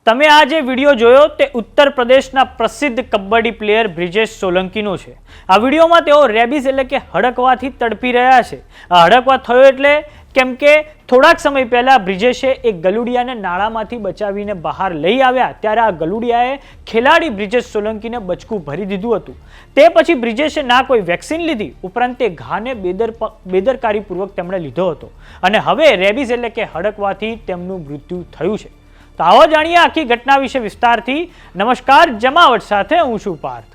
તમે આ જે વિડીયો જોયો તે ઉત્તર પ્રદેશના પ્રસિદ્ધ કબડ્ડી પ્લેયર બ્રિજેશ સોલંકીનો છે। આ વિડીયોમાં તેઓ રેબીઝ એટલે કે હડકવાથી તડપી રહ્યા છે। આ હડકવા થયો એટલે કેમ કે થોડાક સમય પહેલા બ્રિજેશે એક ગલુડિયાને નાળામાંથી બચાવીને બહાર લઈ આવ્યા ત્યારે આ ગલુડિયાએ ખેલાડી બ્રિજેશ સોલંકીને બચકું ભરી દીધું હતું। તે પછી બ્રિજેશે ના કોઈ વેક્સિન લીધી ઉપરાંત તે ઘાને બેદરકારીપૂર્વક તેમણે લીધો હતો અને હવે રેબીઝ એટલે કે હડકવાથી તેમનું મૃત્યુ થયું છે। તો આવો જાણીએ આખી ઘટના વિશે વિસ્તારથી। નમસ્કાર, જમાવટ સાથે હું છું પાર્થ।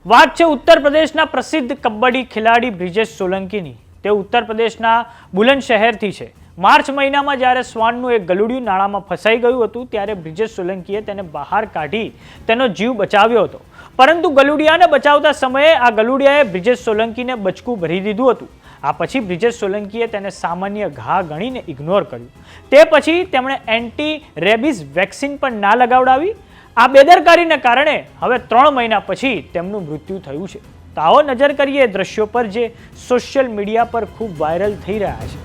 વાત છે ઉત્તર પ્રદેશના પ્રસિદ્ધ કબડ્ડી ખેલાડી બ્રિજેશ સોલંકીની। તે ઉત્તર પ્રદેશના બુલંદ શહેરથી છે। માર્ચ મહિનામાં જ્યારે શ્વાનનું એક ગલુડિયું નાળામાં ફસાઈ ગયું હતું ત્યારે બ્રિજેશ સોલંકીએ તેને બહાર કાઢી તેનો જીવ બચાવ્યો હતો, પરંતુ ગલુડિયાને બચાવતા સમયે આ ગલુડિયાએ બ્રિજેશ સોલંકીને બચકું ભરી દીધું હતું। આ પછી બ્રિજેશ સોલંકીએ તેને સામાન્ય ઘા ગણીને ઇગ્નોર કર્યું। તે પછી તેમણે એન્ટી રેબીઝ વેક્સિન પણ ના લગાવડાવી। આ બેદરકારીને કારણે હવે 3 મહિના પછી તેમનું મૃત્યુ થયું છે। તો આવો નજર કરીએ દ્રશ્યો પર જે સોશિયલ મીડિયા પર ખૂબ વાયરલ થઈ રહ્યા છે।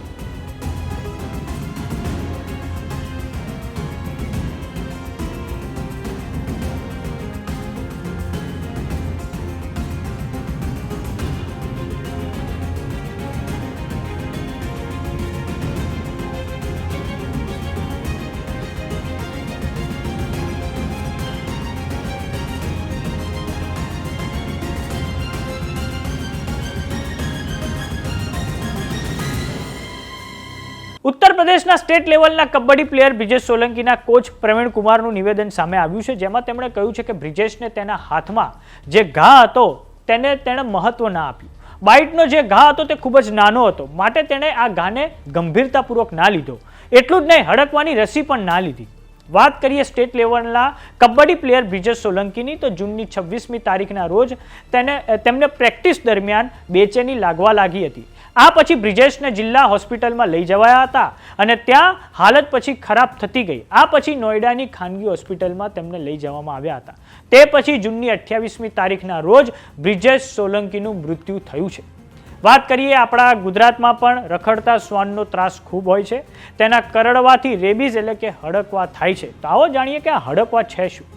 ઉત્તર પ્રદેશના સ્ટેટ લેવલના કબડ્ડી પ્લેયર બ્રિજેશ સોલંકીના કોચ પ્રવીણ કુમારનું નિવેદન સામે આવ્યું છે, જેમાં તેમણે કહ્યું છે કે બ્રિજેશને તેના હાથમાં જે ઘા હતો તેણે મહત્વ ના આપ્યું। બાઇટનો જે ઘા હતો તે ખૂબ જ નાનો હતો, માટે તેણે આ ઘાને ગંભીરતાપૂર્વક ના લીધો। એટલું જ નહીં, હડકવાની રસી પણ ના લીધી। વાત કરીએ સ્ટેટ લેવલના કબડ્ડી પ્લેયર બ્રિજેશ સોલંકીની, તો જૂનની 26મી તારીખના રોજ તેમને પ્રેક્ટિસ દરમિયાન બેચેની લાગવા લાગી હતી। આ પછી બ્રિજેશને જિલ્લા હોસ્પિટલમાં લઈ જવાયા હતા અને ત્યાં હાલત પછી ખરાબ થતી ગઈ। આ પછી નોઈડાની ખાનગી હોસ્પિટલમાં તેમને લઈ જવામાં આવ્યા હતા। તે પછી જૂનની 28મી તારીખના રોજ બ્રિજેશ સોલંકીનું મૃત્યુ થયું છે। વાત કરીએ આપણા ગુજરાતમાં પણ રખડતા શ્વાનનો ત્રાસ ખૂબ હોય છે। તેના કરડવાથી રેબીઝ એટલે કે હડકવા થાય છે। તો આવો જાણીએ કે આ હડકવા છે શું।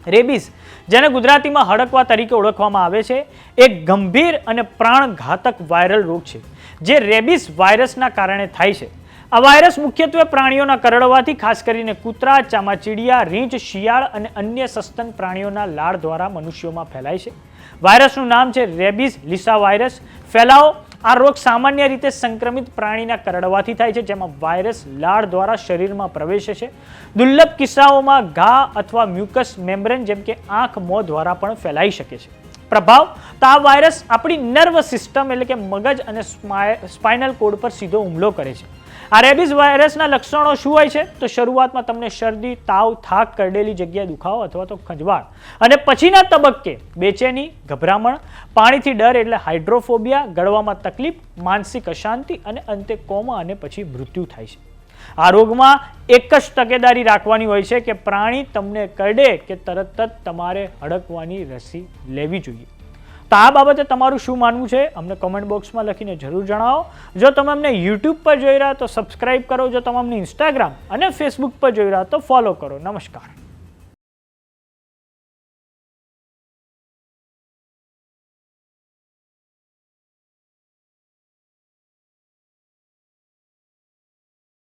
રેબીઝ, જેને ગુજરાતીમાં હડકવા તરીકે ઓળખવામાં આવે છે, એક ગંભીર અને પ્રાણઘાતક વાયરલ રોગ છે જે રેબીઝ વાયરસના કારણે થાય છે। આ વાયરસ મુખ્યત્વે પ્રાણીઓના કરડવાથી, ખાસ કરીને કૂતરા, ચામાચીડિયા, રીંછ, શિયાળ અને અન્ય સસ્તન પ્રાણીઓના લાળ દ્વારા મનુષ્યોમાં ફેલાય છે। વાયરસનું નામ છે રેબીઝ લીસા વાયરસ। ફેલાવો: આ રોગ સામાન્ય રીતે સંક્રમિત પ્રાણીના કરડવાથી થાય છે, જેમાં વાયરસ લાળ દ્વારા શરીરમાં પ્રવેશે છે। દુર્લભ કિસ્સાઓમાં ઘા અથવા મ્યુકસ મેમ્બ્રેન જેમ કે આંખ, મોં દ્વારા પણ ફેલાઈ શકે છે। પ્રભાવ: તો આ વાયરસ આપણી નર્વસ સિસ્ટમ એટલે કે મગજ અને સ્પાઇનલ કોડ પર સીધો હુમલો કરે છે। આ રેબીઝ વાયરસના લક્ષણો શું હોય છે? તો શરૂઆતમાં તમને શરદી, તાવ, થાક, કરડેલી જગ્યાએ દુખાવો અથવા તો ખંજવાળ, અને પછીના તબક્કે બેચેની, ગભરામણ, પાણીથી ડર એટલે હાઇડ્રોફોબિયા, ગળવામાં તકલીફ, માનસિક અશાંતિ અને અંતે કોમા અને પછી મૃત્યુ થાય છે। આ રોગમાં એક જ તકેદારી રાખવાની હોય છે કે પ્રાણી તમને કરડે કે તરત જ તમારે હડકવાની રસી લેવી જોઈએ। તો આ બાબતે તમારું શું માનવું છે અમને કોમેન્ટ બોક્સમાં લખીને જરૂર જણાવો। જો તમે અમને યુટ્યુબ પર જોઈ રહ્યા તો સબસ્ક્રાઇબ કરો, જો તમે અમને ઇન્સ્ટાગ્રામ અને ફેસબુક પર જોઈ રહ્યા તો ફોલો કરો। નમસ્કાર।